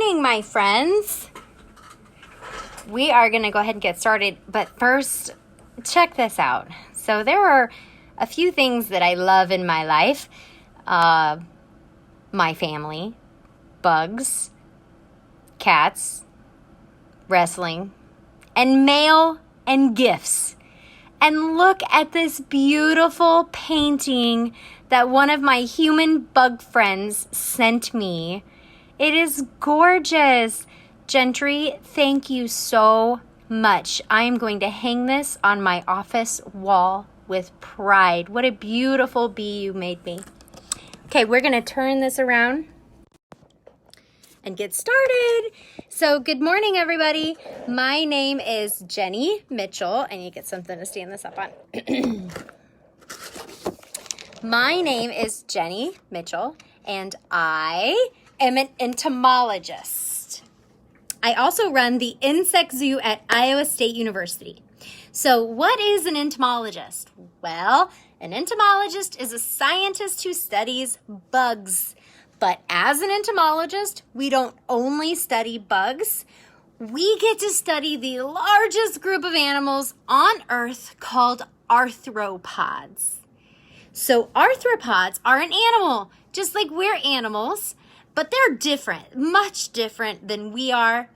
morning, my friends. We are going to go ahead and get started, but first, check this out. So there are a few things that I love in my life. My family, bugs, cats, wrestling, and mail and gifts. And look at this beautiful painting that one of my human bug friends sent me. It is gorgeous. Gentry, thank you so much. I am going to hang this on my office wall with pride. What a beautiful bee you made me. Okay, we're going to turn this around and get started. So good morning, everybody. My name is Jenny Mitchell. I need to get something to stand this up on. My name is Jenny Mitchell, and I am an entomologist. I also run the insect zoo at Iowa State University. So what is an entomologist? Well, an entomologist is a scientist who studies bugs. But as an entomologist, we don't only study bugs. We get to study the largest group of animals on Earth called arthropods. So arthropods are an animal, just like we're animals, but they're different, much different than we are.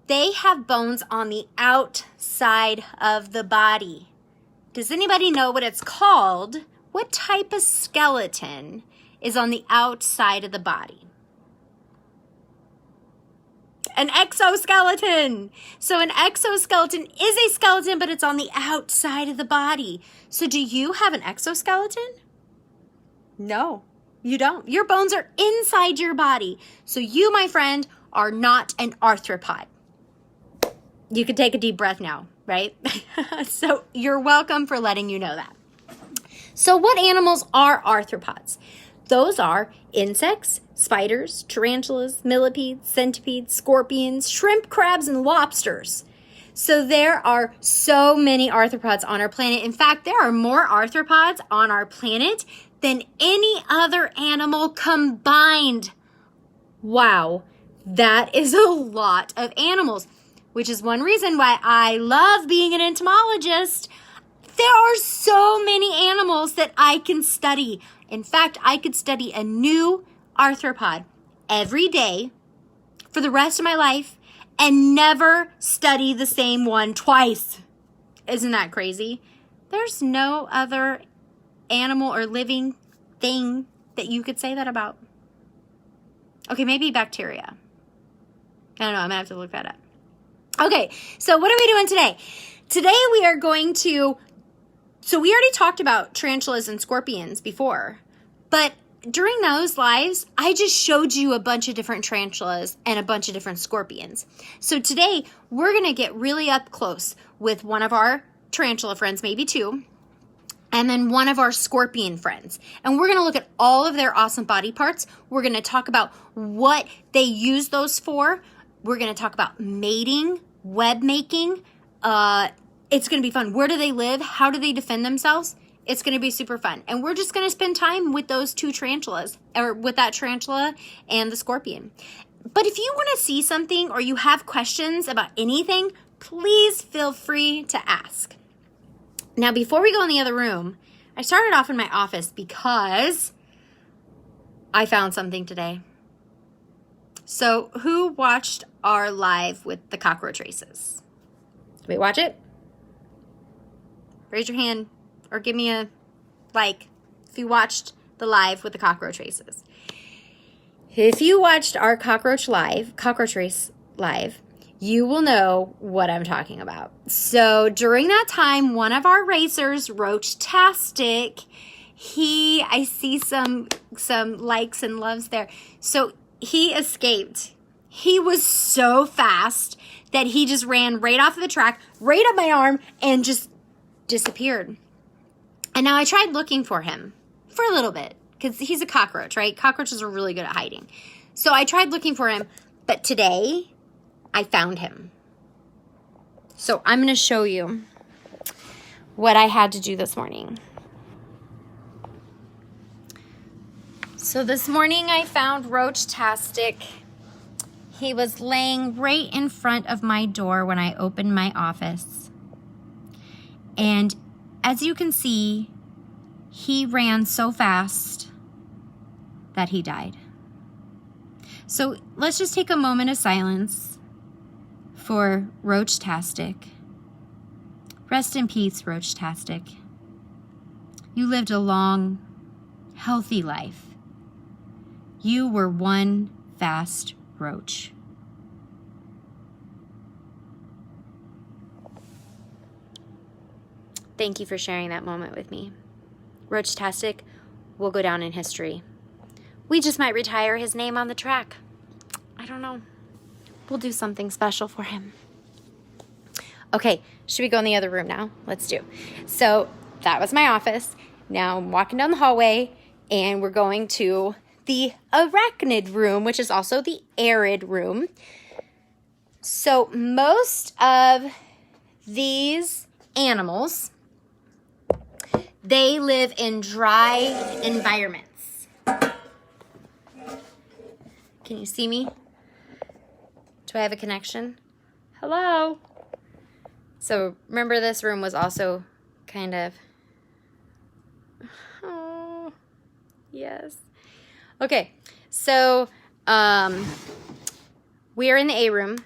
They have bones on the outside of the body. Does anybody know what it's called? What type of skeleton is on the outside of the body? An exoskeleton. So an exoskeleton is a skeleton, but it's on the outside of the body. So do you have an exoskeleton? No, you don't. Your bones are inside your body. So you, my friend, are not an arthropod. You can take a deep breath now, right? So you're welcome for letting you know that. So what animals are arthropods? Those are insects, spiders, tarantulas, millipedes, centipedes, scorpions, shrimp, crabs, and lobsters. So there are so many arthropods on our planet. In fact, there are more arthropods on our planet than any other animal combined. Wow, that is a lot of animals, which is one reason why I love being an entomologist. There are so many animals that I can study. In fact, I could study a new arthropod every day for the rest of my life and never study the same one twice. Isn't that crazy? There's no other animal or living thing that you could say that about. Okay, maybe bacteria. I don't know. I'm going to have to look that up. Okay, so what are we doing today? Today we are going to... So we already talked about tarantulas and scorpions before, but during those lives, I just showed you a bunch of different tarantulas and a bunch of different scorpions. So today, we're going to get really up close with one of our tarantula friends, maybe two, and then one of our scorpion friends. And we're going to look at all of their awesome body parts. We're going to talk about what they use those for. We're going to talk about mating, web making. It's going to be fun. Where do they live? How do they defend themselves? It's going to be super fun. And we're just going to spend time with those two tarantulas, or with that tarantula and the scorpion. But if you want to see something or you have questions about anything, please feel free to ask. Now, before we go in the other room, I started off in my office because I found something today. So who watched our live with the cockroach races? Did we watch it? Raise your hand or give me a like if you watched the live with the cockroach races. If you watched our cockroach race live, you will know what I'm talking about. So during that time, one of our racers, Bugtastic, I see some likes and loves there. So he escaped. He was so fast that he just ran right off of the track, right up my arm, and just disappeared. And now I tried looking for him for a little bit because he's a cockroach, right? Cockroaches are really good at hiding. So I tried looking for him, but today I found him. So I'm going to show you what I had to do this morning. So this morning I found Bugtastic. He was laying right in front of my door when I opened my office. And as you can see, he ran so fast that he died. So let's just take a moment of silence for Roachtastic. Rest in peace, Roachtastic. You lived a long, healthy life. You were one fast roach. Thank you for sharing that moment with me. Roachtastic will go down in history. We just might retire his name on the track. I don't know. We'll do something special for him. Okay, should we go in the other room now? Let's do. So that was my office. Now I'm walking down the hallway and we're going to the arachnid room, which is also the arid room. So most of these animals, they live in dry environments. Can you see me? Do I have a connection? Hello? So remember, this room was also kind of, oh, yes. Okay, so we are in the A room.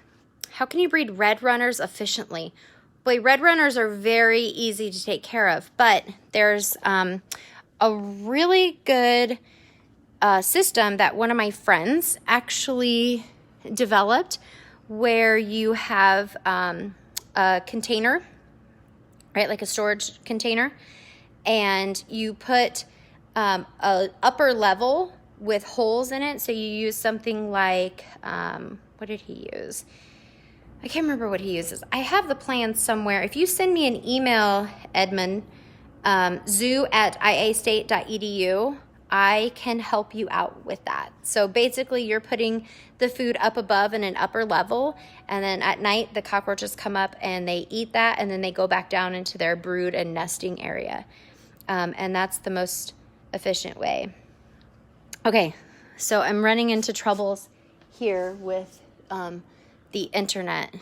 How can you breed red runners efficiently? Boy, red runners are very easy to take care of, but there's a really good system that one of my friends actually developed where you have a container, right, like a storage container, and you put a upper level with holes in it. So you use something like, what did he use? I can't remember what he uses. I have the plan somewhere. If you send me an email, Edmund, zoo@iastate.edu, I can help you out with that. So basically you're putting the food up above in an upper level, and then at night the cockroaches come up and they eat that, and then they go back down into their brood and nesting area. And that's the most efficient way. Okay, so I'm running into troubles here with the internet.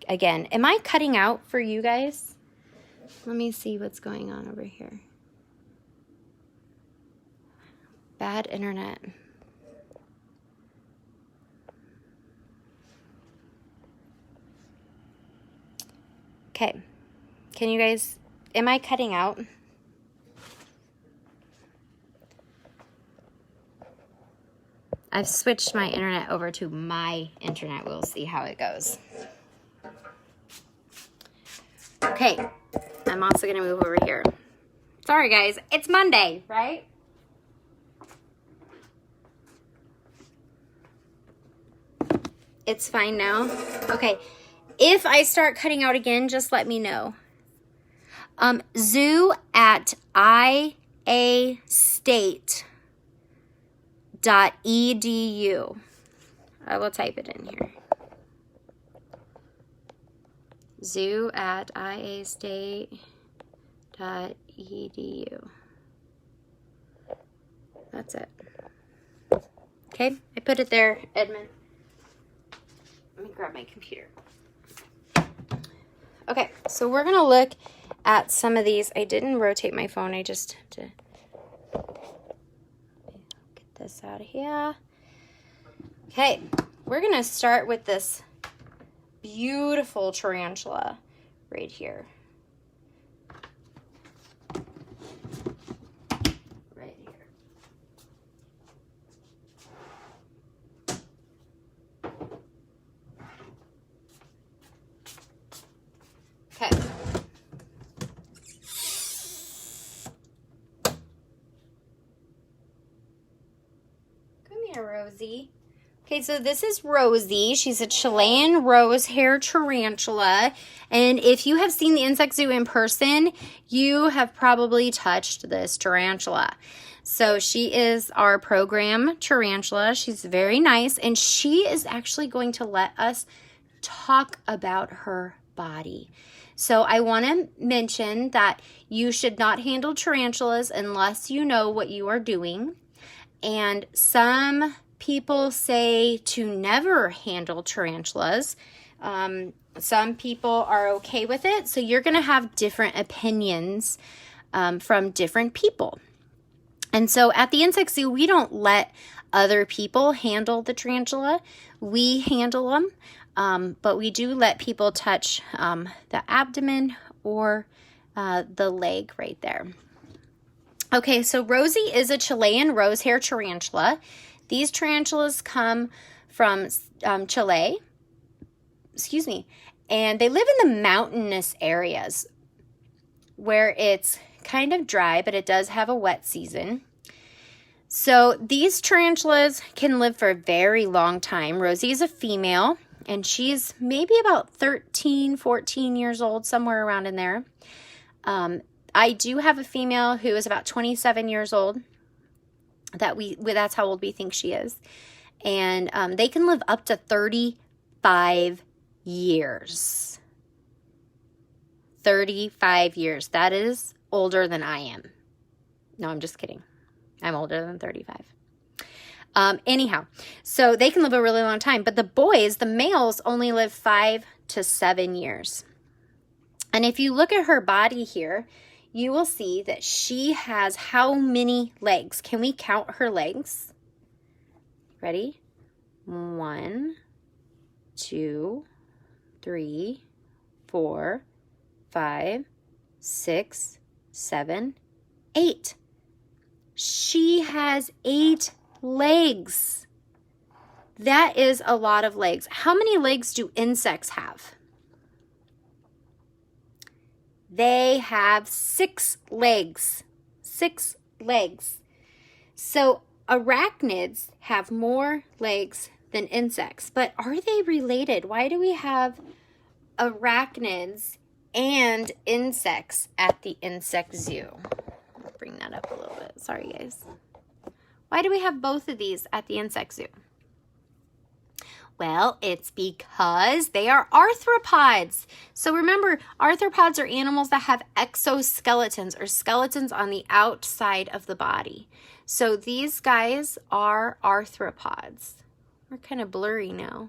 Again, am I cutting out for you guys? Let me see what's going on over here. Bad internet. Okay, can you guys, am I cutting out? I've switched my internet over to my internet. We'll see how it goes. Okay, I'm also gonna move over here. Sorry guys, it's Monday, right? It's fine now. Okay, if I start cutting out again, just let me know. zoo@iastate.edu. I will type it in here. zoo@iastate.edu. That's it. Okay, I put it there, Edmund. Let me grab my computer. Okay, so we're gonna look at some of these. I didn't rotate my phone. I just had to get this out of here. Okay, we're gonna start with this beautiful tarantula right here. Right here. Okay. Come here, Rosie. Okay, so this is Rosie. She's a Chilean rose hair tarantula. And if you have seen the insect zoo in person, you have probably touched this tarantula. So she is our program tarantula. She's very nice. And she is actually going to let us talk about her body. So I want to mention that you should not handle tarantulas unless you know what you are doing. And some people say to never handle tarantulas. Some people are okay with it. So you're going to have different opinions from different people. And so at the insect zoo, we don't let other people handle the tarantula. We handle them, but we do let people touch the abdomen or the leg right there. Okay, so Rosie is a Chilean rosehair tarantula. These tarantulas come from Chile, and they live in the mountainous areas where it's kind of dry, but it does have a wet season. So these tarantulas can live for a very long time. Rosie is a female, and she's maybe about 13, 14 years old, somewhere around in there. I do have a female who is about 27 years old. That's how old we think she is. And they can live up to 35 years. 35 years. That is older than I am. No, I'm just kidding. I'm older than 35. Anyhow, so they can live a really long time. But the boys, the males, only live 5 to 7 years. And if you look at her body here, you will see that she has how many legs? Can we count her legs? Ready? 1, 2, 3, 4, 5, 6, 7, 8. She has 8 legs. That is a lot of legs. How many legs do insects have? They have 6 legs. 6 legs. So arachnids have more legs than insects. But are they related? Why do we have arachnids and insects at the insect zoo? I'll bring that up a little bit. Sorry, guys. Why do we have both of these at the insect zoo? Well, it's because they are arthropods. So remember, arthropods are animals that have exoskeletons or skeletons on the outside of the body. So these guys are arthropods. We're kind of blurry now.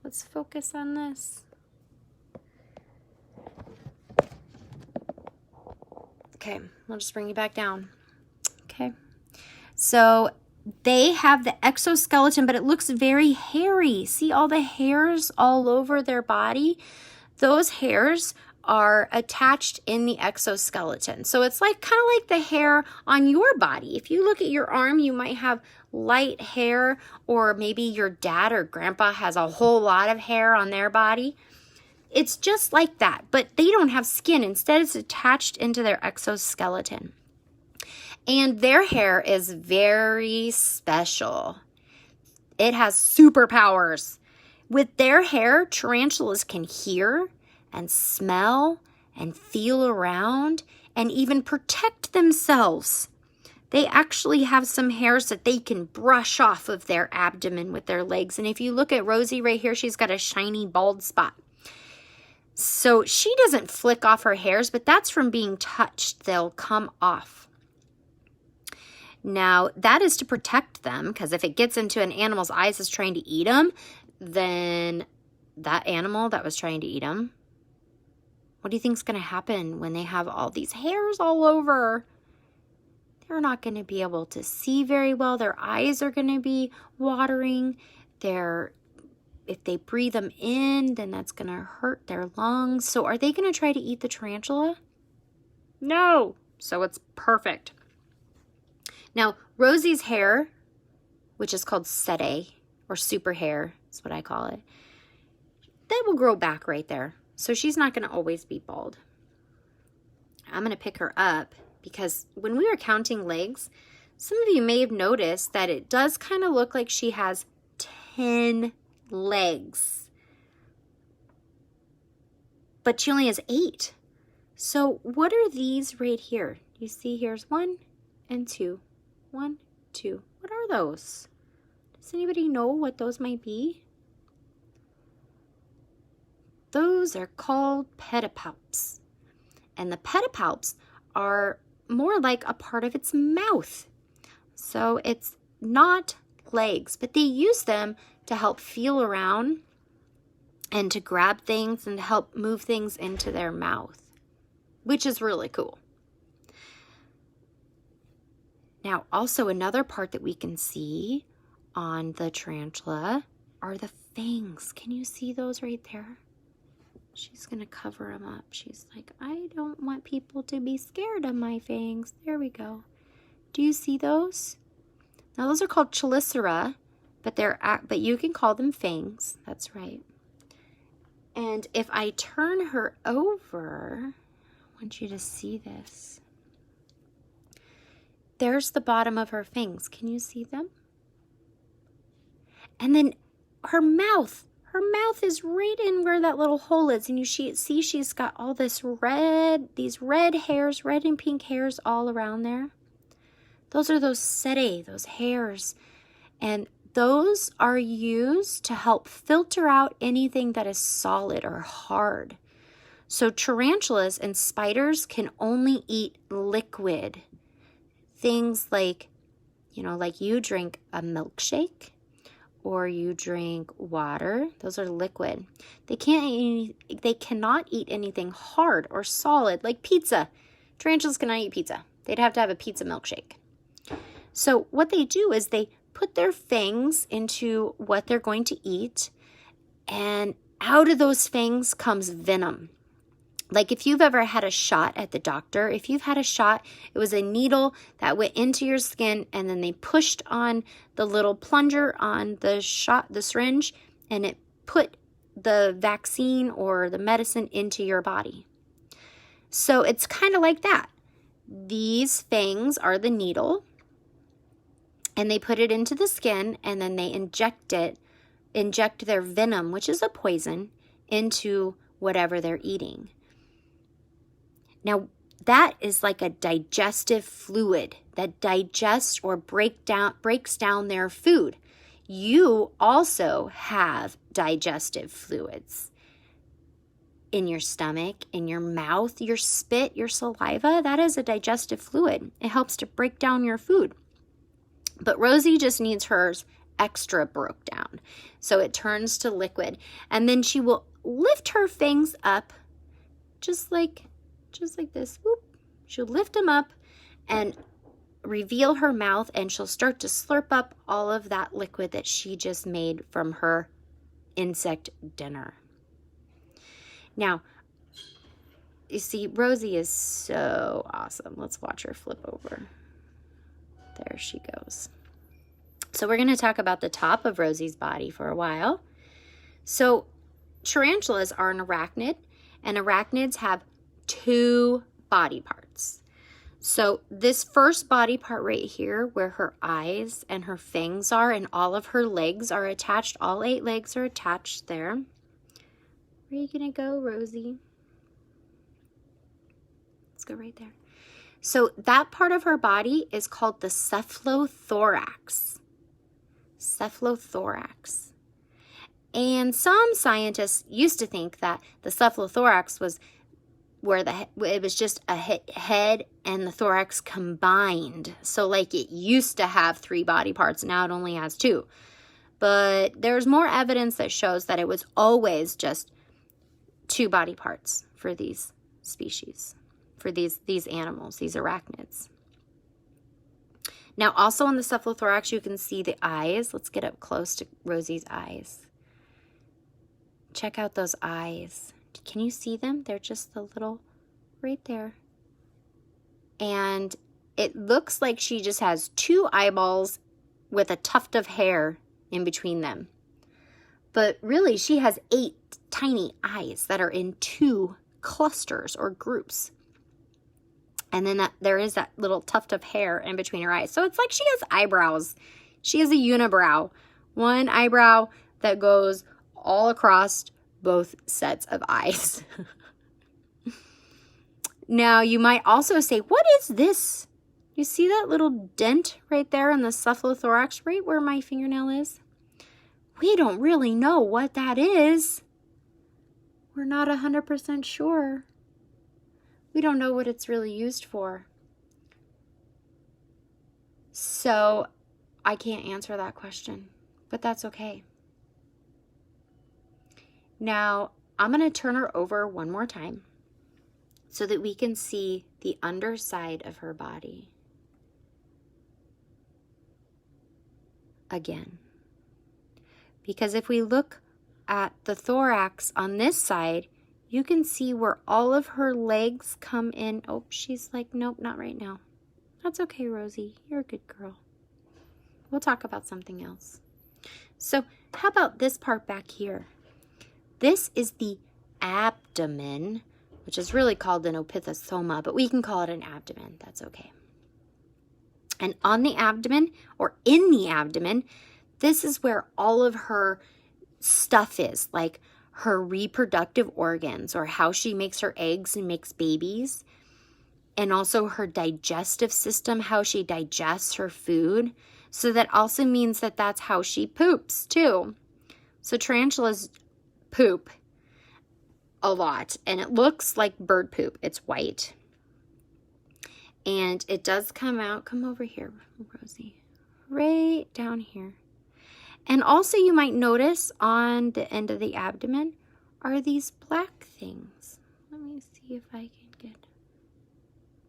Let's focus on this. Okay, I'll just bring you back down. Okay, so they have the exoskeleton, but it looks very hairy. See all the hairs all over their body? Those hairs are attached in the exoskeleton. So it's like kind of like the hair on your body. If you look at your arm, you might have light hair, or maybe your dad or grandpa has a whole lot of hair on their body. It's just like that, but they don't have skin. Instead, it's attached into their exoskeleton. And their hair is very special. It has superpowers. With their hair, tarantulas can hear and smell and feel around and even protect themselves. They actually have some hairs that they can brush off of their abdomen with their legs. And if you look at Rosie right here, she's got a shiny bald spot. So she doesn't flick off her hairs, but that's from being touched. They'll come off. Now, that is to protect them, because if it gets into an animal's eyes is trying to eat them, then that animal that was trying to eat them, what do you think is going to happen when they have all these hairs all over? They're not going to be able to see very well. Their eyes are going to be watering. If they breathe them in, then that's going to hurt their lungs. So are they going to try to eat the tarantula? No. So it's perfect. Now, Rosie's hair, which is called setae, or super hair, is what I call it, that will grow back right there. So she's not going to always be bald. I'm going to pick her up because when we were counting legs, some of you may have noticed that it does kind of look like she has 10 legs. But she only has 8. So what are these right here? You see here's 1 and 2. 1, 2. What are those? Does anybody know what those might be? Those are called pedipalps. And the pedipalps are more like a part of its mouth. So it's not legs, but they use them to help feel around and to grab things and to help move things into their mouth, which is really cool. Now, also another part that we can see on the tarantula are the fangs. Can you see those right there? She's going to cover them up. She's like, I don't want people to be scared of my fangs. There we go. Do you see those? Now, those are called chelicera, but you can call them fangs. That's right. And if I turn her over, I want you to see this. There's the bottom of her fangs. Can you see them? And then her mouth is right in where that little hole is. And you see she's got all these red hairs, red and pink hairs all around there. Those are those setae, those hairs. And those are used to help filter out anything that is solid or hard. So tarantulas and spiders can only eat liquid. Things like, like you drink a milkshake or you drink water. Those are liquid. They cannot eat anything hard or solid like pizza. Tarantulas cannot eat pizza. They'd have to have a pizza milkshake. So what they do is they put their fangs into what they're going to eat, and out of those fangs comes venom. Like if you've ever had a shot at the doctor, if you've had a shot, it was a needle that went into your skin and then they pushed on the little plunger on the syringe, and it put the vaccine or the medicine into your body. So it's kind of like that. These fangs are the needle, and they put it into the skin, and then they inject their venom, which is a poison, into whatever they're eating. Now, that is like a digestive fluid that digests or breaks down their food. You also have digestive fluids in your stomach, in your mouth, your spit, your saliva. That is a digestive fluid. It helps to break down your food. But Rosie just needs hers extra broke down. So it turns to liquid. And then she will lift her fangs up just like this. Whoop. She'll lift them up and reveal her mouth, and she'll start to slurp up all of that liquid that she just made from her insect dinner. Now, you see, Rosie is so awesome. Let's watch her flip over. There she goes. So we're going to talk about the top of Rosie's body for a while. So tarantulas are an arachnid, and arachnids have 2 body parts. So this first body part right here, where her eyes and her fangs are and all of her legs are attached, all 8 legs are attached there. Where are you going to go, Rosie? Let's go right there. So that part of her body is called the cephalothorax. Cephalothorax. And some scientists used to think that the cephalothorax was where it was just a head and the thorax combined. So like it used to have 3 body parts, now it only has 2. But there's more evidence that shows that it was always just 2 body parts for these species, for these animals, these arachnids. Now also on the cephalothorax you can see the eyes. Let's get up close to Rosie's eyes. Check out those eyes. Can you see them? They're just a little right there. And it looks like she just has 2 eyeballs with a tuft of hair in between them. But really, she has 8 tiny eyes that are in 2 clusters or groups. And then there is that little tuft of hair in between her eyes. So it's like she has eyebrows. She has a unibrow. 1 eyebrow that goes all across both sets of eyes. Now, you might also say, what is this? You see that little dent right there in the cephalothorax, right where my fingernail is? We don't really know what that is. We're not 100% sure. We don't know what it's really used for. So I can't answer that question, but that's okay. Now, I'm going to turn her over one more time so that we can see the underside of her body. Again. Because if we look at the thorax on this side, you can see where all of her legs come in. Oh, she's like, nope, not right now. That's okay, Rosie. You're a good girl. We'll talk about something else. So how about this part back here? This is the abdomen, which is really called an opisthothoma, but we can call it an abdomen. That's okay. And on the abdomen, or in the abdomen, this is where all of her stuff is, like her reproductive organs, or how she makes her eggs and makes babies, and also her digestive system, how she digests her food. So that also means that that's how she poops too. So tarantulas poop a lot, and it looks like bird poop. It's white. And it does come out, come over here, Rosie, right down here. And also you might notice on the end of the abdomen are these black things. Let me see if I can get,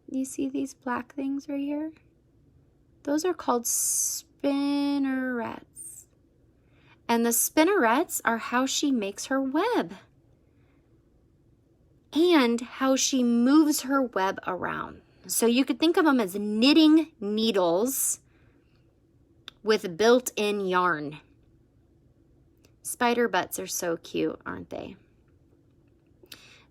you see these black things right here? Those are called spinnerets. And the spinnerets are how she makes her web and how she moves her web around. So you could think of them as knitting needles with built-in yarn. Spider butts are so cute, aren't they?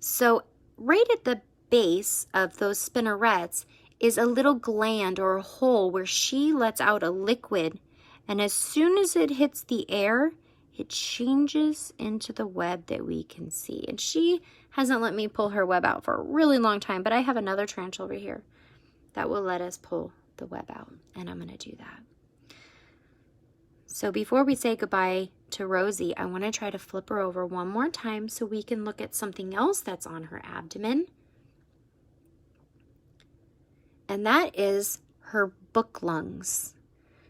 So right at the base of those spinnerets is a little gland or a hole where she lets out a liquid, and as soon as it hits the air, it changes into the web that we can see. And she hasn't let me pull her web out for a really long time, but I have another tarantula over here that will let us pull the web out, and I'm going to do that. So before we say goodbye to Rosie, I want to try to flip her over one more time so we can look at something else that's on her abdomen. And that is her book lungs.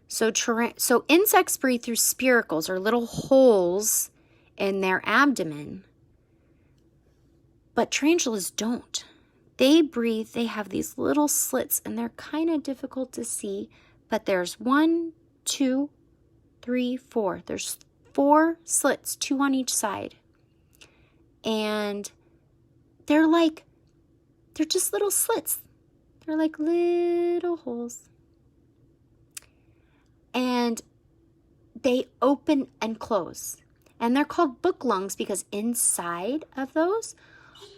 So insects breathe through spiracles, or little holes in their abdomen. But tarantulas don't. They breathe, they have these little slits, and they're kind of difficult to see, but there's 1, 2, 3, 4. There's 4 slits, 2 on each side. And they're just little slits. They're like little holes. And they open and close. And they're called book lungs because inside of those,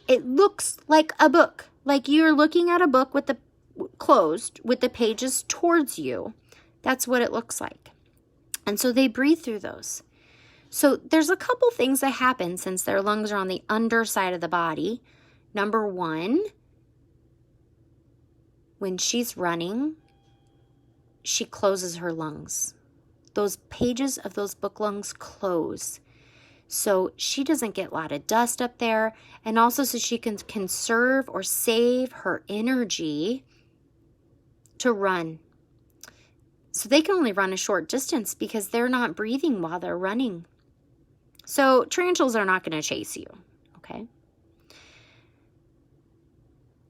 it looks like a book. Like you're looking at a book with the closed, with the pages towards you. That's what it looks like. And so they breathe through those. So there's a couple things that happen since their lungs are on the underside of the body. Number 1, when she's running, she closes her lungs. Those pages of those book lungs close. So she doesn't get a lot of dust up there. And also so she can conserve or save her energy to run. So they can only run a short distance because they're not breathing while they're running. So tarantulas are not going to chase you, okay?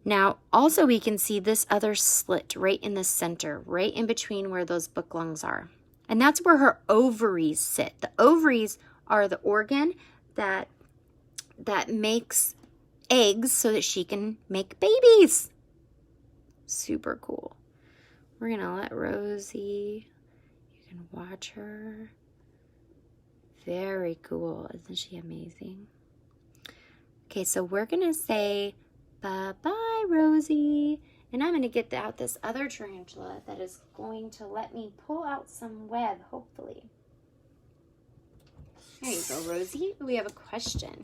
Now, also we can see this other slit right in the center, right in between where those book lungs are. And that's where her ovaries sit. The ovaries are the organ that makes eggs so that she can make babies. Super cool. We're going to let Rosie, you can watch her. Very cool. Isn't she amazing? Okay, so we're going to say bye-bye, Rosie. And I'm going to get out this other tarantula that is going to let me pull out some web, hopefully. There you go, Rosie. We have a question.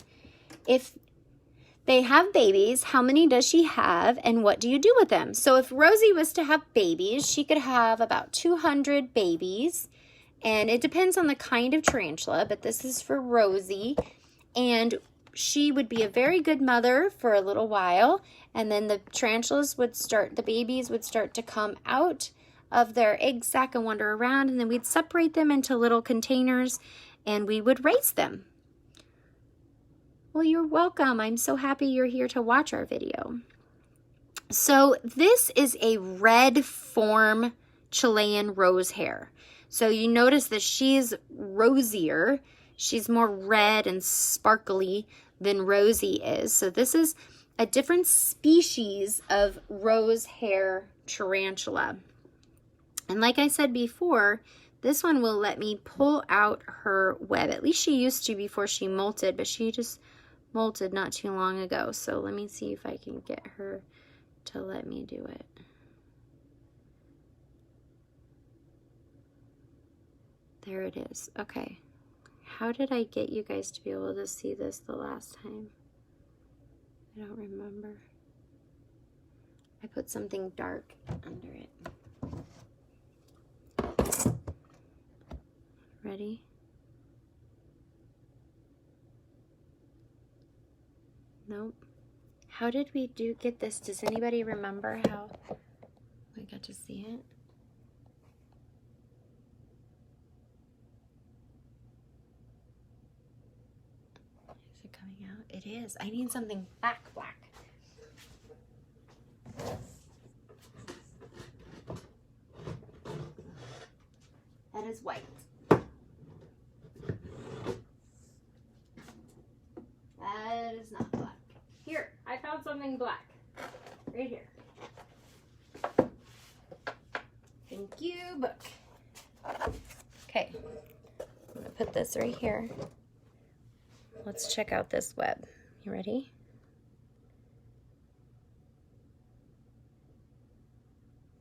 If they have babies, how many does she have, and what do you do with them? So if Rosie was to have babies, she could have about 200 babies. And it depends on the kind of tarantula, but this is for Rosie. And she would be a very good mother for a little while, and then the tarantulas would start, the babies would start to come out of their egg sac and wander around, and then we'd separate them into little containers and we would raise them. Well, you're welcome. I'm so happy you're here to watch our video. So this is a red form Chilean rose hare. So you notice that she's rosier. She's more red and sparkly than Rosie is. So this is a different species of rose hare tarantula. And like I said before, this one will let me pull out her web. At least she used to before she molted, but she just molted not too long ago. So let me see if I can get her to let me do it. There it is. Okay. How did I get you guys to be able to see this the last time? I don't remember. I put something dark under it. Ready? Nope. How did we get this? Does anybody remember how we got to see it? Is it coming out? It is. I need something black. That is white. That is not black. Here, I found something black. Right here. Thank you, book. Okay. I'm going to put this right here. Let's check out this web. You ready?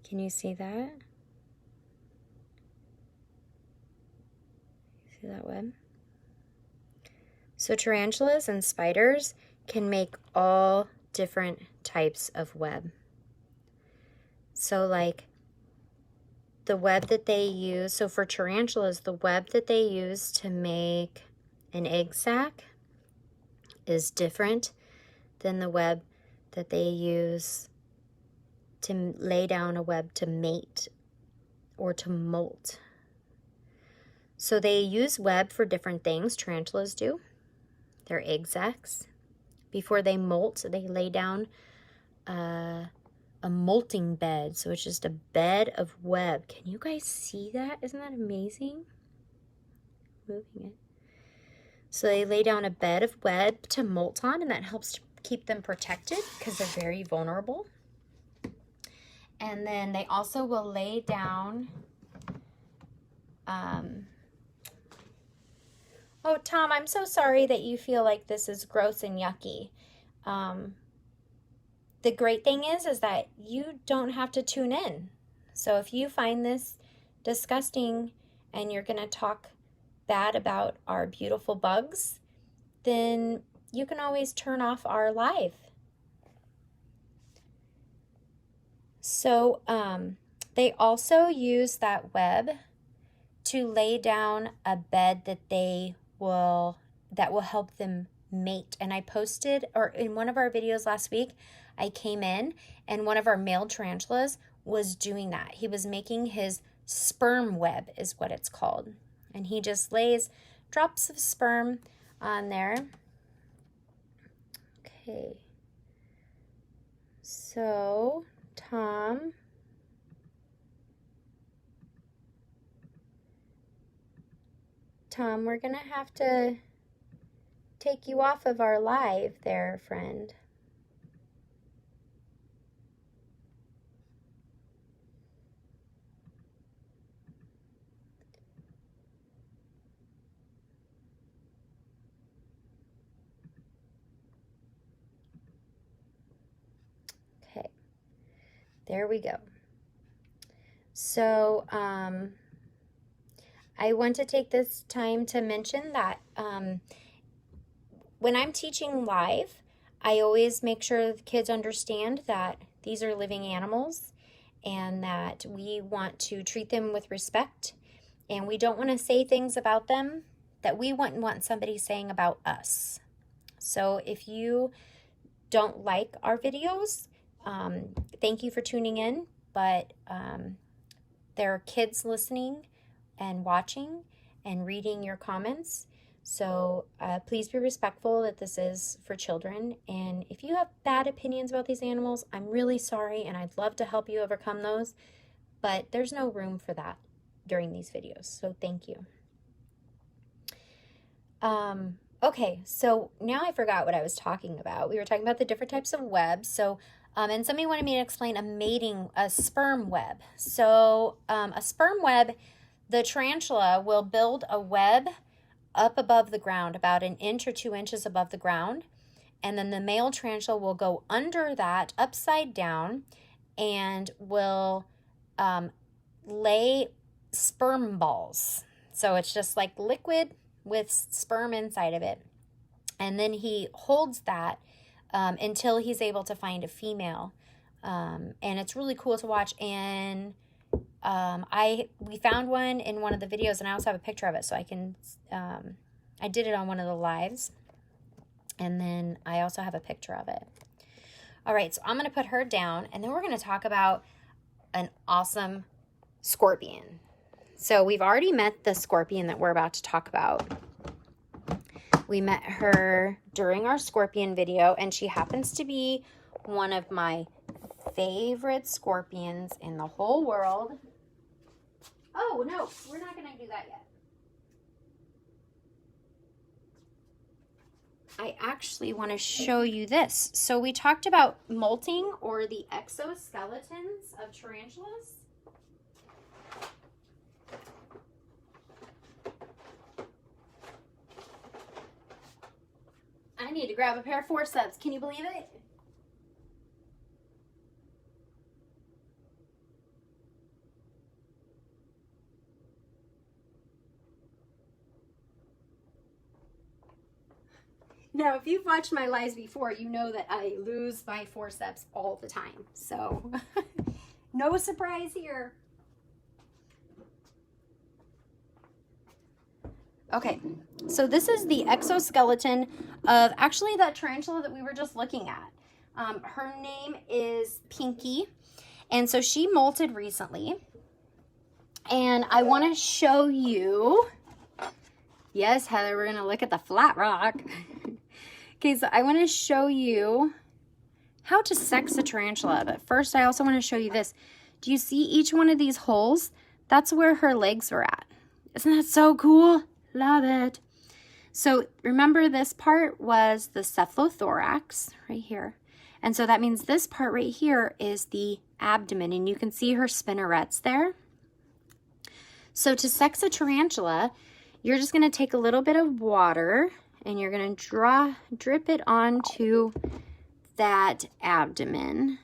Can you see that? See that web? So tarantulas and spiders can make all different types of web. So like the web that they use, so for tarantulas, the web that they use to make an egg sac is different than the web that they use to lay down a web to mate or to molt. So they use web for different things, tarantulas do. Their egg sacs. Before they molt, they lay down a molting bed. So it's just a bed of web. Can you guys see that? Isn't that amazing? Moving it. So they lay down a bed of web to molt on, and that helps to keep them protected because they're very vulnerable. And then they also will lay down oh, Tom, I'm so sorry that you feel like this is gross and yucky. The great thing is that you don't have to tune in. So if you find this disgusting and you're going to talk bad about our beautiful bugs, then you can always turn off our live. So they also use that web to lay down a bed that will help them mate. And I posted, or in one of our videos last week, I came in and one of our male tarantulas was doing that. He was making his sperm web, is what it's called. And he just lays drops of sperm on there. Okay. So, Tom, we're going to have to take you off of our live there, friend. Okay, there we go. So, I want to take this time to mention that when I'm teaching live, I always make sure the kids understand that these are living animals and that we want to treat them with respect, and we don't want to say things about them that we wouldn't want somebody saying about us. So if you don't like our videos, thank you for tuning in, but there are kids listening and watching and reading your comments. So please be respectful that this is for children. And if you have bad opinions about these animals, I'm really sorry, and I'd love to help you overcome those. But there's no room for that during these videos. So thank you. Okay, so now I forgot what I was talking about. We were talking about the different types of webs. So, and somebody wanted me to explain a sperm web. So, a sperm web, the tarantula will build a web up above the ground, about 1 inch or 2 inches above the ground. And then the male tarantula will go under that, upside down, and will lay sperm balls. So it's just like liquid with sperm inside of it. And then he holds that until he's able to find a female. And it's really cool to watch. And we found one in one of the videos, and I also have a picture of it, so I can, I did it on one of the lives. And then I also have a picture of it. All right, so I'm going to put her down, and then we're going to talk about an awesome scorpion. So we've already met the scorpion that we're about to talk about. We met her during our scorpion video, and she happens to be one of my favorite scorpions in the whole world. Oh, no, we're not going to do that yet. I actually want to show you this. So we talked about molting, or the exoskeletons of tarantulas. I need to grab a pair of forceps. Can you believe it? Now, if you've watched my lives before, you know that I lose my forceps all the time. So, no surprise here. Okay, so this is the exoskeleton of actually that tarantula that we were just looking at. Her name is Pinky, and so she molted recently. And I want to show you, yes, Heather, we're going to look at the flat rock. Okay, so I want to show you how to sex a tarantula. But first, I also want to show you this. Do you see each one of these holes? That's where her legs were at. Isn't that so cool? Love it. So remember, this part was the cephalothorax right here. And so that means this part right here is the abdomen. And you can see her spinnerets there. So to sex a tarantula, you're just going to take a little bit of water and you're going to drip it onto that abdomen.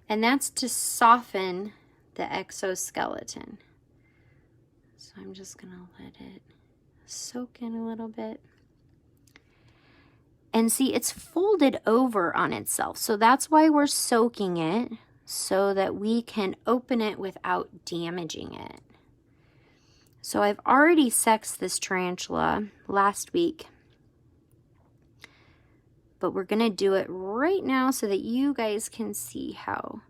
And that's to soften the exoskeleton. So I'm just going to let it soak in a little bit. And see, it's folded over on itself. So that's why we're soaking it, so that we can open it without damaging it. So I've already sexed this tarantula last week, but we're going to do it right now so that you guys can see how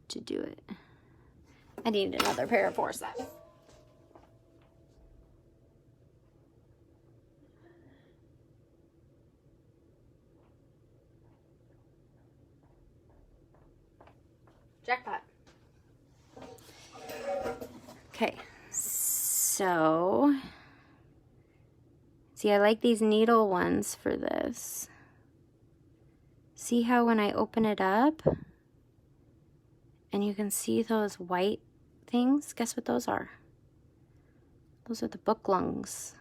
to do it. I need another pair of forceps. Jackpot. Okay, so see, I like these needle ones for this. See how when I open it up and you can see those white things? Guess what those are? Those are the book lungs.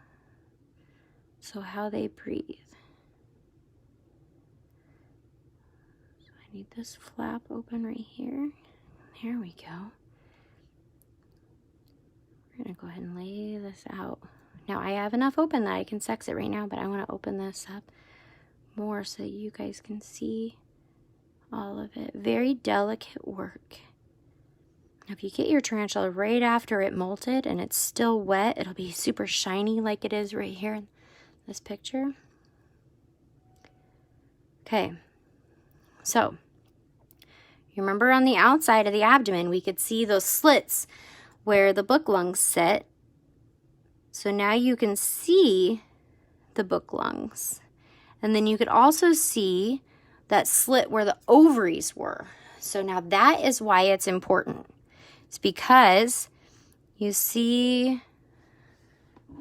So how they breathe. So I need this flap open right here. There we go. We're going to go ahead and lay this out. Now I have enough open that I can sex it right now, but I want to open this up more so that you guys can see all of it. Very delicate work. Now, if you get your tarantula right after it molted and it's still wet, it'll be super shiny like it is right here in this picture. Okay, so you remember on the outside of the abdomen we could see those slits where the book lungs sit. So now you can see the book lungs. And then you could also see that slit where the ovaries were. So now that is why it's important. It's because you see,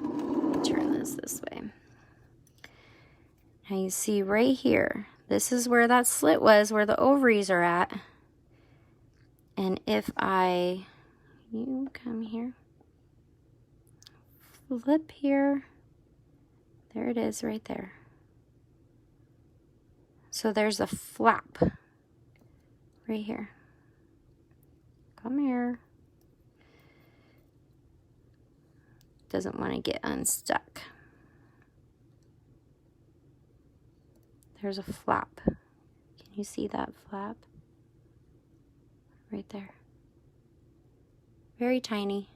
let me turn this way. Now you see right here, this is where that slit was, where the ovaries are at. And if you come here, flip here, there it is right there. So there's a flap right here. Come here. Doesn't want to get unstuck. There's a flap. Can you see that flap? Right there. Very tiny.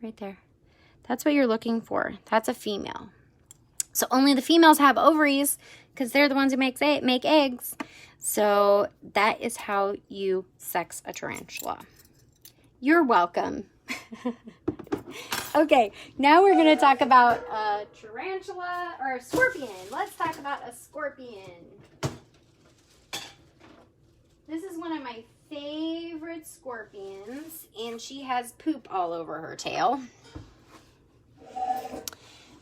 Right there. That's what you're looking for. That's a female. So only the females have ovaries because they're the ones who make eggs. So that is how you sex a tarantula. You're welcome. Okay, now we're going to talk about a tarantula or a scorpion. Let's talk about a scorpion. This is one of my favorite scorpions, and she has poop all over her tail.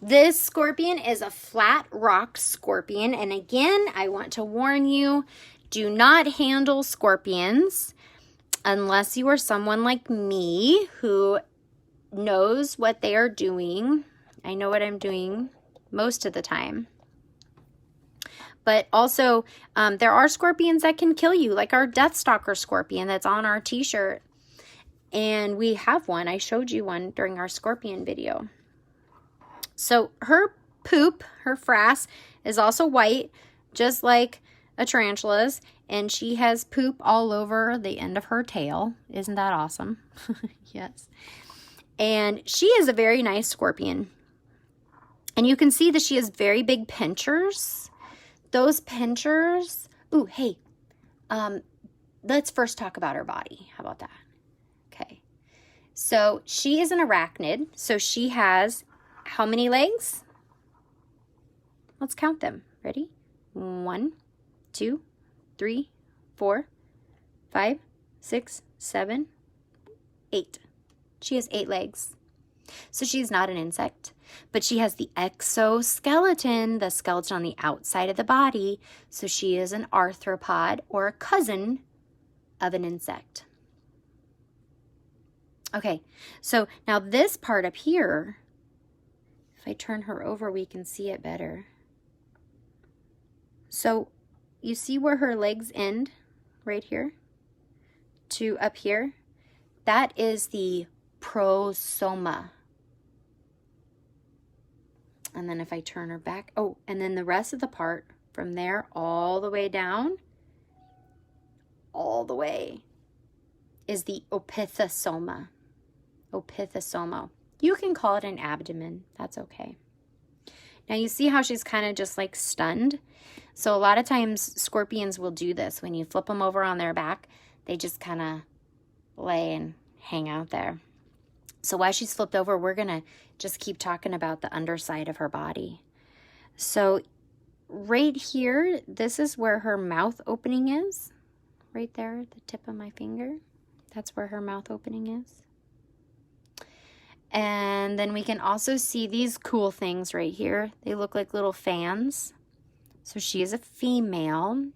This scorpion is a flat rock scorpion, and again, I want to warn you, do not handle scorpions unless you are someone like me who knows what they are doing. I know what I'm doing most of the time. But also, there are scorpions that can kill you, like our Deathstalker scorpion that's on our t-shirt. And we have one. I showed you one during our scorpion video. So her poop, her frass, is also white, just like a tarantula's. And she has poop all over the end of her tail. Isn't that awesome? Yes. And she is a very nice scorpion. And you can see that she has very big pinchers. Those pinchers, ooh, hey, let's first talk about her body. How about that? Okay. So she is an arachnid. So she has how many legs? Let's count them. Ready? 1, 2, 3, 4, 5, 6, 7, 8. She has 8 legs. So she's not an insect, but she has the exoskeleton, the skeleton on the outside of the body. So she is an arthropod, or a cousin of an insect. Okay, so now this part up here, if I turn her over, we can see it better. So you see where her legs end, right here, to up here? That is the prosoma. And then if I turn her back, oh, and then the rest of the part from there all the way down, all the way, is the opithosoma. Opithosoma. You can call it an abdomen. That's okay. Now you see how she's kind of just like stunned? So a lot of times scorpions will do this. When you flip them over on their back, they just kind of lay and hang out there. So while she's flipped over, we're going to just keep talking about the underside of her body. So right here, this is where her mouth opening is. Right there at the tip of my finger. That's where her mouth opening is. And then we can also see these cool things right here. They look like little fans. So she is a female.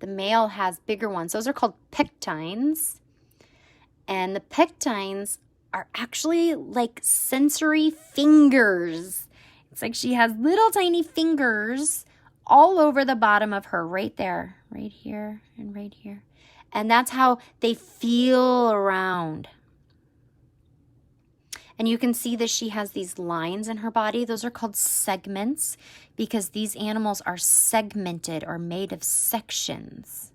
The male has bigger ones. Those are called pectines. And the pectines are actually like sensory fingers. It's like she has little tiny fingers all over the bottom of her, right there, right here, and right here. And that's how they feel around. And you can see that she has these lines in her body. Those are called segments because these animals are segmented or made of sections.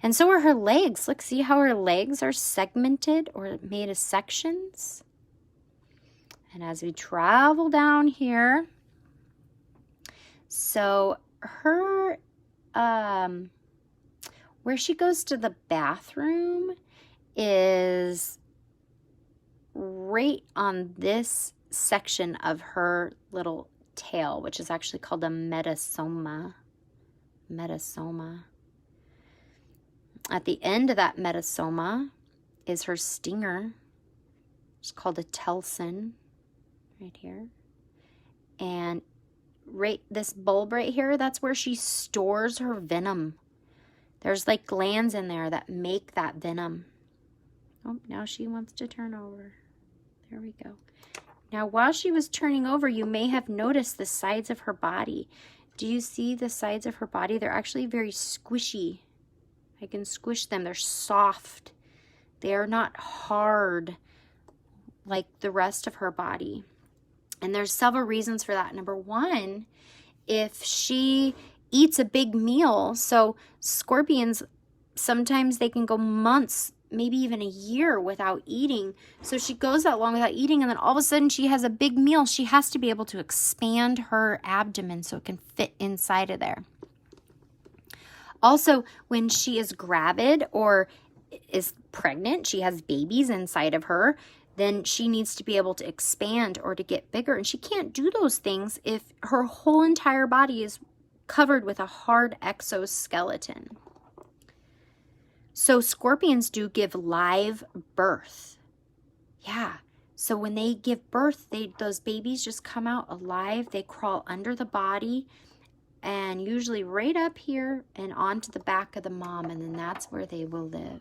And so are her legs. Look, see how her legs are segmented or made of sections? And as we travel down here, so her, where she goes to the bathroom is right on this section of her little tail, which is actually called a metasoma. Metasoma. At the end of that metasoma is her stinger. It's called a telson right here. And right this bulb right here, that's where she stores her venom. There's like glands in there that make that venom. Oh, now she wants to turn over. There we go. Now, while she was turning over, you may have noticed the sides of her body. Do you see the sides of her body? They're actually very squishy. I can squish them. They're soft. They are not hard like the rest of her body. And there's several reasons for that. Number one, if she eats a big meal, so scorpions, sometimes they can go months, maybe even a year without eating. So she goes that long without eating, and then all of a sudden she has a big meal. She has to be able to expand her abdomen so it can fit inside of there. Also, when she is gravid or is pregnant, she has babies inside of her, then she needs to be able to expand or to get bigger. And she can't do those things if her whole entire body is covered with a hard exoskeleton. So scorpions do give live birth. Yeah. So when they give birth, those babies just come out alive. They crawl under the body and usually right up here and onto the back of the mom. And then that's where they will live.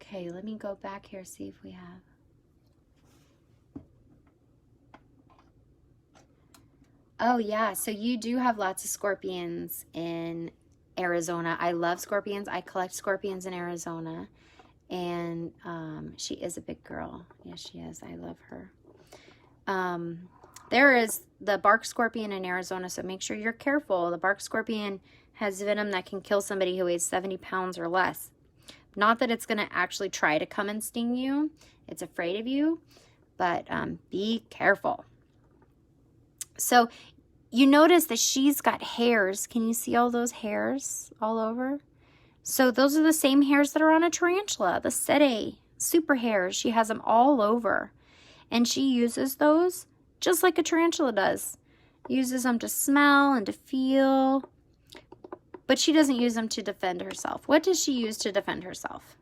Okay, let me go back here, see if we have. Oh, yeah, so you do have lots of scorpions in Arizona. I love scorpions. I collect scorpions in Arizona. And she is a big girl. Yes, she is. I love her. There is the bark scorpion in Arizona, so make sure you're careful. The bark scorpion has venom that can kill somebody who weighs 70 pounds or less. Not that it's going to actually try to come and sting you. It's afraid of you, but be careful. So you notice that she's got hairs. Can you see all those hairs all over? So those are the same hairs that are on a tarantula, the setae, super hairs. She has them all over. And she uses those just like a tarantula does. Uses them to smell and to feel. But she doesn't use them to defend herself. What does she use to defend herself?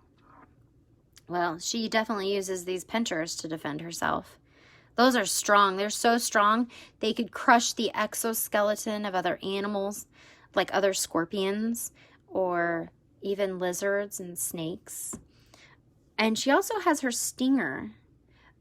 Well, she definitely uses these pinchers to defend herself. Those are strong. They're so strong, they could crush the exoskeleton of other animals, like other scorpions, or even lizards and snakes. And she also has her stinger.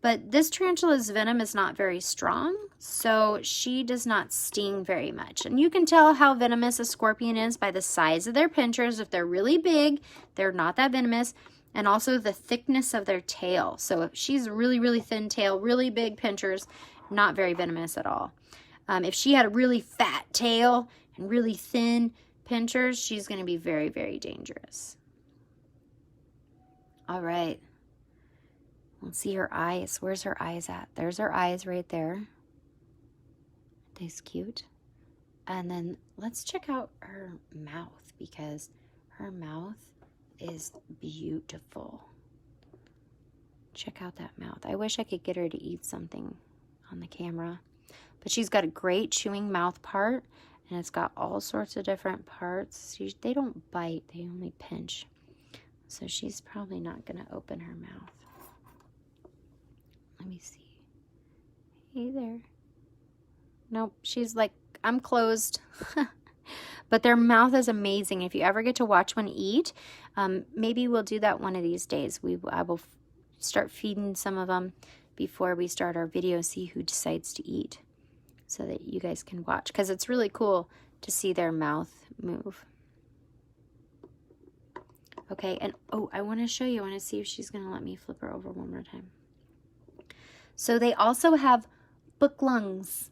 But this tarantula's venom is not very strong, so she does not sting very much. And you can tell how venomous a scorpion is by the size of their pinchers. If they're really big, they're not that venomous. And also the thickness of their tail. So if she's a really, really thin tail, really big pinchers, not very venomous at all. If she had a really fat tail and really thin pinchers, she's going to be very, very dangerous. All right. Let's see her eyes. Where's her eyes at? There's her eyes right there. That's cute. And then let's check out her mouth, because her mouth is beautiful. Check out that mouth. I wish I could get her to eat something on the camera. But she's got a great chewing mouth part, and it's got all sorts of different parts. They don't bite, they only pinch. So she's probably not going to open her mouth. Let me see. Hey there. Nope, she's like, I'm closed. But their mouth is amazing. If you ever get to watch one eat, maybe we'll do that one of these days. I will start feeding some of them before we start our video, see who decides to eat, so that you guys can watch, because it's really cool to see their mouth move. Okay, and oh, I want to show you. I want to see if she's going to let me flip her over one more time. So they also have book lungs.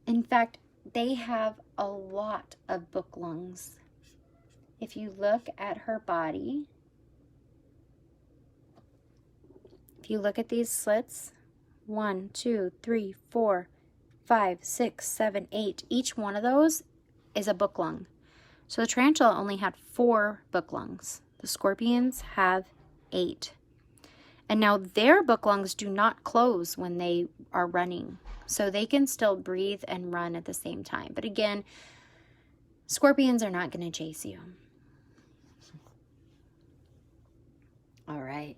In fact, they have a lot of book lungs. If you look at her body, if you look at these slits, 1, 2, 3, 4, 5, 6, 7, 8, each one of those is a book lung. So the tarantula only had 4 book lungs. The scorpions have 8. And now their book lungs do not close when they are running. So they can still breathe and run at the same time. But again, scorpions are not going to chase you. All right.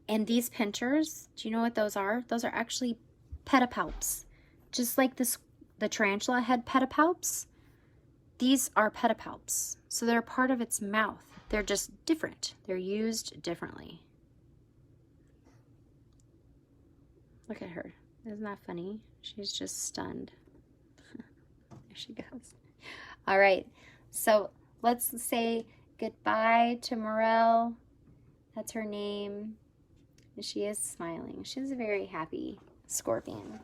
And these pinchers, do you know what those are? Those are actually pedipalps. Just like the tarantula had pedipalps, these are pedipalps. So they're part of its mouth. They're just different. They're used differently. Look at her. Isn't that funny? She's just stunned. There she goes. All right. So let's say goodbye to Morel. That's her name. And she is smiling. She's a very happy scorpion.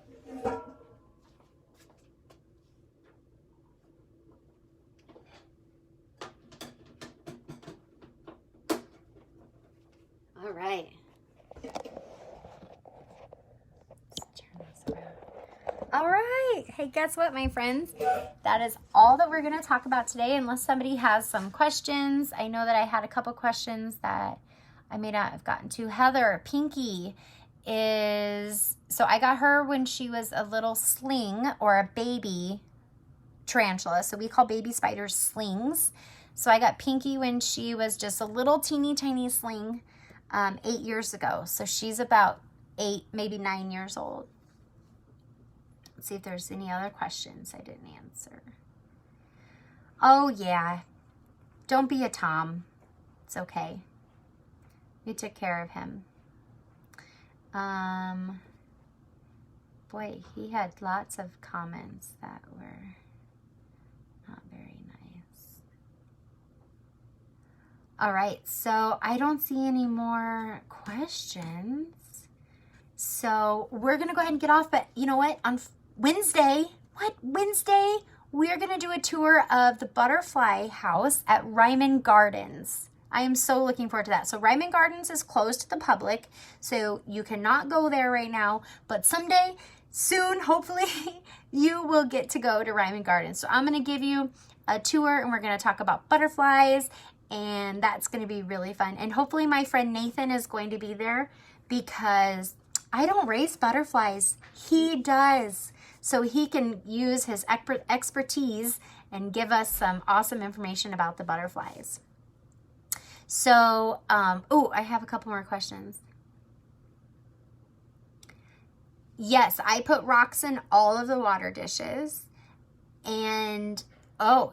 All right. All right. Hey, guess what, my friends? That is all that we're going to talk about today, unless somebody has some questions. I know that I had a couple questions that I may not have gotten to. Heather, Pinky so I got her when she was a little sling or a baby tarantula. So we call baby spiders slings. So I got Pinky when she was just a little teeny tiny sling 8 years ago. So she's about 8, maybe 9 years old. Let's see if there's any other questions I didn't answer. Oh, yeah. Don't be a Tom. It's okay. We took care of him. Boy, he had lots of comments that were not very nice. All right, so I don't see any more questions. So we're going to go ahead and get off, but you know what? On Wednesday, we're going to do a tour of the butterfly house at Ryman Gardens. I am so looking forward to that. So Ryman Gardens is closed to the public, so you cannot go there right now, but someday, soon, hopefully, you will get to go to Ryman Gardens. So I'm going to give you a tour, and we're going to talk about butterflies, and that's going to be really fun. And hopefully my friend Nathan is going to be there, because I don't raise butterflies. He does. So he can use his expertise and give us some awesome information about the butterflies. So, I have a couple more questions. Yes, I put rocks in all of the water dishes. And,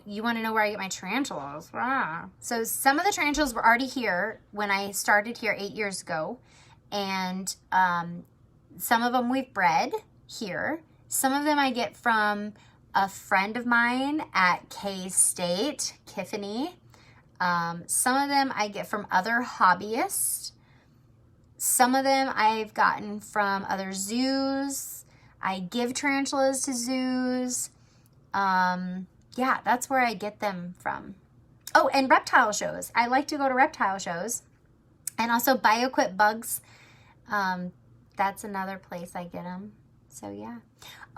you want to know where I get my tarantulas? Wow. So some of the tarantulas were already here when I started here 8 years ago. And some of them we've bred here. Some of them I get from a friend of mine at K-State, Tiffany. Some of them I get from other hobbyists. Some of them I've gotten from other zoos. I give tarantulas to zoos. Yeah, that's where I get them from. Oh, and reptile shows. I like to go to reptile shows. And also BioQuip bugs. That's another place I get them. So yeah.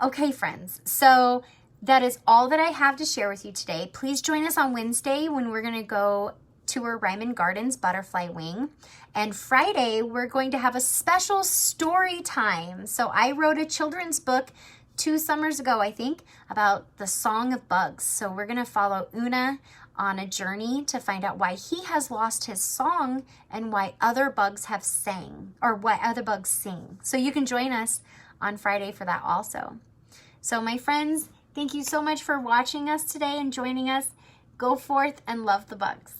Okay, friends. So that is all that I have to share with you today. Please join us on Wednesday when we're going to go tour Ryman Gardens Butterfly Wing. And Friday, we're going to have a special story time. So I wrote a children's book 2 summers ago, I think, about the Song of Bugs. So we're going to follow Una on a journey to find out why he has lost his song and why other bugs have sang, or why other bugs sing. So you can join us on Friday for that also. So my friends, thank you so much for watching us today and joining us. Go forth and love the bugs.